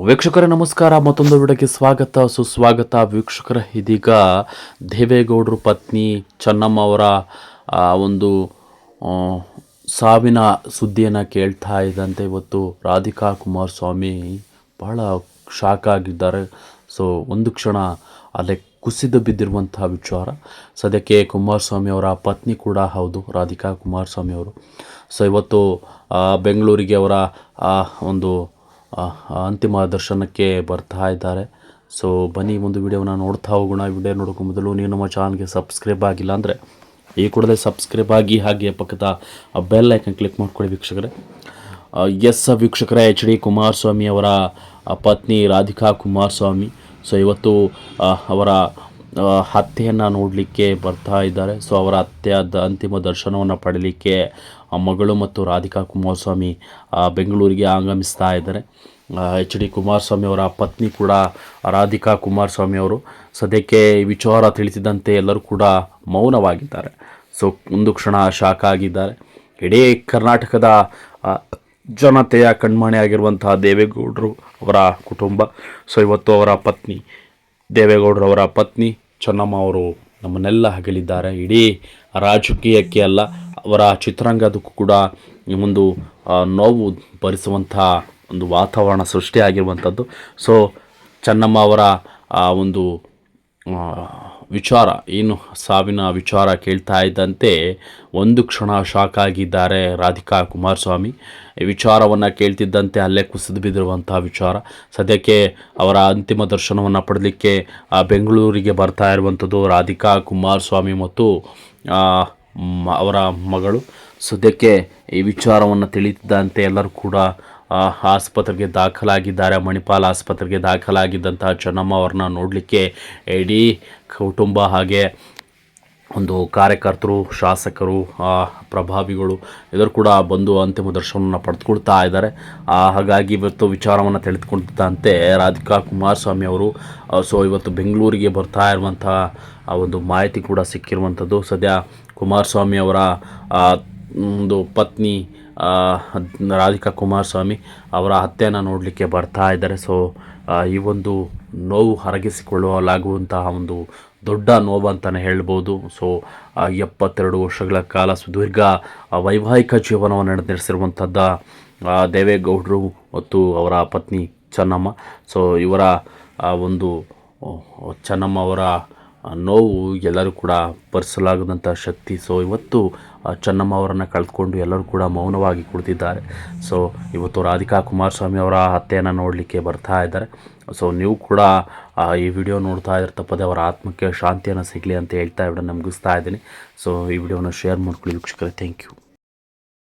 ವೀಕ್ಷಕರೇ ನಮಸ್ಕಾರ, ಮತ್ತೊಂದು ವಿಡಿಯೋಗೆ ಸ್ವಾಗತ ಸುಸ್ವಾಗತ. ವೀಕ್ಷಕರ, ಇದೀಗ ದೇವೇಗೌಡರು ಪತ್ನಿ ಚೆನ್ನಮ್ಮ ಅವರ ಒಂದು ಸಾವಿನ ಸುದ್ದಿಯನ್ನು ಕೇಳ್ತಾ ಇದ್ದಂತೆ ಇವತ್ತು ರಾಧಿಕಾ ಕುಮಾರಸ್ವಾಮಿ ಬಹಳ ಶಾಕ್ ಆಗಿದ್ದಾರೆ. ಸೊ ಒಂದು ಕ್ಷಣ ಅಲ್ಲೇ ಕುಸಿದು ಬಿದ್ದಿರುವಂತಹ ವಿಚಾರ. ಸದ್ಯಕ್ಕೆ ಕುಮಾರಸ್ವಾಮಿ ಅವರ ಪತ್ನಿ ಕೂಡ ಹೌದು, ರಾಧಿಕಾ ಕುಮಾರಸ್ವಾಮಿ ಅವರು. ಸೊ ಇವತ್ತು ಬೆಂಗಳೂರಿಗೆ ಅವರ ಒಂದು ಅಂತಿಮ ದರ್ಶನಕ್ಕೆ ಬರ್ತಾ ಇದ್ದಾರೆ. ಸೊ ಬನ್ನಿ ಒಂದು ವಿಡಿಯೋನ ನೋಡ್ತಾ ಹೋಗೋಣ. ವಿಡಿಯೋ ನೋಡೋಕ್ಕೂ ಮೊದಲು ನೀವು ನಮ್ಮ ಚಾನಲ್ಗೆ ಸಬ್ಸ್ಕ್ರೈಬ್ ಆಗಿಲ್ಲ ಅಂದರೆ ಈ ಕೂಡಲೇ ಸಬ್ಸ್ಕ್ರೈಬ್ ಆಗಿ, ಹಾಗೆ ಪಕ್ಕದ ಬೆಲ್ ಐಕನ್ ಕ್ಲಿಕ್ ಮಾಡ್ಕೊಳ್ಳಿ ವೀಕ್ಷಕರೇ. ವೀಕ್ಷಕರೇ, HD ಕುಮಾರಸ್ವಾಮಿ ಅವರ ಪತ್ನಿ ರಾಧಿಕಾ ಕುಮಾರಸ್ವಾಮಿ ಸೊ ಇವತ್ತು ಅವರ ಹತ್ಯೆಯನ್ನು ನೋಡಲಿಕ್ಕೆ ಬರ್ತಾ ಇದ್ದಾರೆ. ಸೊ ಅವರ ಹತ್ಯೆಯಾದ ಅಂತಿಮ ದರ್ಶನವನ್ನು ಪಡೀಲಿಕ್ಕೆ ಮಗಳು ಮತ್ತು ರಾಧಿಕಾ ಕುಮಾರಸ್ವಾಮಿ ಬೆಂಗಳೂರಿಗೆ ಆಗಮಿಸ್ತಾ ಇದ್ದಾರೆ. HD ಕುಮಾರಸ್ವಾಮಿ ಅವರ ಪತ್ನಿ ಕೂಡ ರಾಧಿಕಾ ಕುಮಾರಸ್ವಾಮಿ ಅವರು. ಸದ್ಯಕ್ಕೆ ಈ ವಿಚಾರ ತಿಳಿಸಿದಂತೆ ಎಲ್ಲರೂ ಕೂಡ ಮೌನವಾಗಿದ್ದಾರೆ. ಸೊ ಒಂದು ಕ್ಷಣ ಶಾಕ್ ಆಗಿದ್ದಾರೆ. ಇಡೀ ಕರ್ನಾಟಕದ ಜನತೆಯ ಕಣ್ಮಣೆಯಾಗಿರುವಂತಹ ದೇವೇಗೌಡರು ಅವರ ಕುಟುಂಬ. ಸೊ ಇವತ್ತು ಅವರ ಪತ್ನಿ ದೇವೇಗೌಡರವರ ಪತ್ನಿ ಚೆನ್ನಮ್ಮ ಅವರು ನಮ್ಮನ್ನೆಲ್ಲ ಅಗಲಿದ್ದಾರೆ. ಇಡೀ ರಾಜಕೀಯಕ್ಕೆ ಅಲ್ಲ, ಅವರ ಚಿತ್ರರಂಗದಕ್ಕೂ ಕೂಡ ಒಂದು ನೋವು ಭರಿಸುವಂತಹ ಒಂದು ವಾತಾವರಣ ಸೃಷ್ಟಿಯಾಗಿರುವಂಥದ್ದು. ಸೊ ಚೆನ್ನಮ್ಮ ಅವರ ಒಂದು ವಿಚಾರ ಏನು, ಸಾವಿನ ವಿಚಾರ ಕೇಳ್ತಾ ಇದ್ದಂತೆ ಒಂದು ಕ್ಷಣ ಶಾಕ್ ಆಗಿದ್ದಾರೆ ರಾಧಿಕಾ ಕುಮಾರಸ್ವಾಮಿ. ಈ ವಿಚಾರವನ್ನು ಕೇಳ್ತಿದ್ದಂತೆ ಅಲ್ಲೇ ಕುಸಿದು ಬಿದ್ದಿರುವಂತಹ ವಿಚಾರ. ಸದ್ಯಕ್ಕೆ ಅವರ ಅಂತಿಮ ದರ್ಶನವನ್ನು ಪಡಲಿಕ್ಕೆ ಬೆಂಗಳೂರಿಗೆ ಬರ್ತಾ ಇರುವಂಥದ್ದು ರಾಧಿಕಾ ಕುಮಾರಸ್ವಾಮಿ ಮತ್ತು ಅವರ ಮಗಳು. ಸದ್ಯಕ್ಕೆ ಈ ವಿಚಾರವನ್ನು ತಿಳಿದಿದ್ದಂತೆ ಎಲ್ಲರೂ ಕೂಡ ಆಸ್ಪತ್ರೆಗೆ ದಾಖಲಾಗಿದ್ದಾರೆ. ಮಣಿಪಾಲ್ ಆಸ್ಪತ್ರೆಗೆ ದಾಖಲಾಗಿದ್ದಂತಹ ಚೆನ್ನಮ್ಮ ಅವ್ರನ್ನ ನೋಡಲಿಕ್ಕೆ ಇಡೀ ಕುಟುಂಬ, ಹಾಗೆ ಒಂದು ಕಾರ್ಯಕರ್ತರು, ಶಾಸಕರು, ಪ್ರಭಾವಿಗಳು ಎಲ್ಲರೂ ಕೂಡ ಬಂದು ಅಂತಿಮ ದರ್ಶನವನ್ನು ಪಡೆದುಕೊಳ್ತಾ ಇದ್ದಾರೆ. ಹಾಗಾಗಿ ಇವತ್ತು ವಿಚಾರವನ್ನು ತಿಳಿದುಕೊಂಡಿದ್ದಂತೆ ರಾಧಿಕಾ ಕುಮಾರಸ್ವಾಮಿ ಅವರು ಸೊ ಇವತ್ತು ಬೆಂಗಳೂರಿಗೆ ಬರ್ತಾ ಇರುವಂತಹ ಒಂದು ಮಾಹಿತಿ ಕೂಡ ಸಿಕ್ಕಿರುವಂಥದ್ದು. ಸದ್ಯ ಕುಮಾರಸ್ವಾಮಿ ಅವರ ಒಂದು ಪತ್ನಿ ರಾಧಿಕಾ ಕುಮಾರಸ್ವಾಮಿ ಅವರ ಹತ್ಯೆಯನ್ನು ನೋಡಲಿಕ್ಕೆ ಬರ್ತಾ ಇದ್ದಾರೆ. ಸೊ ಈ ಒಂದು ನೋವು ಅರಗಿಸಿಕೊಳ್ಳಲಾಗುವಂತಹ ಒಂದು ದೊಡ್ಡ ನೋವು ಅಂತಲೇ ಹೇಳ್ಬೋದು. ಸೊ 72 ವರ್ಷಗಳ ಕಾಲ ಸುದೀರ್ಘ ವೈವಾಹಿಕ ಜೀವನವನ್ನು ನಡೆಸಿರುವಂಥದ್ದು ದೇವೇಗೌಡರು ಮತ್ತು ಅವರ ಪತ್ನಿ ಚೆನ್ನಮ್ಮ. ಸೊ ಇವರ ಒಂದು ಚೆನ್ನಮ್ಮ ಅವರ ನೋವು ಎಲ್ಲರೂ ಕೂಡ ಭರಿಸಲಾಗದಂಥ ಶಕ್ತಿ. ಸೊ ಇವತ್ತು ಚೆನ್ನಮ್ಮ ಅವರನ್ನು ಕಳೆದುಕೊಂಡು ಎಲ್ಲರೂ ಕೂಡ ಮೌನವಾಗಿ ಕುಳಿತಿದ್ದಾರೆ. ಸೊ ಇವತ್ತು ರಾಧಿಕಾ ಕುಮಾರಸ್ವಾಮಿ ಅವರ ಹತ್ಯೆಯನ್ನು ನೋಡಲಿಕ್ಕೆ ಬರ್ತಾ ಇದ್ದಾರೆ. ಸೊ ನೀವು ಕೂಡ ಈ ವಿಡಿಯೋ ನೋಡ್ತಾ ಇದ್ರೆ ತಪ್ಪದೆ ಅವರ ಆತ್ಮಕ್ಕೆ ಶಾಂತಿಯನ್ನು ಸಿಗಲಿ ಅಂತ ಹೇಳ್ತಾ ವಿಡಿಯೋನ ಮುಗಿಸ್ತಾ ಇದ್ದೀನಿ. ಸೊ ಈ ವಿಡಿಯೋನ ಶೇರ್ ಮಾಡ್ಕೊಳ್ಳಿ ವೀಕ್ಷಕರೇ. Thank you.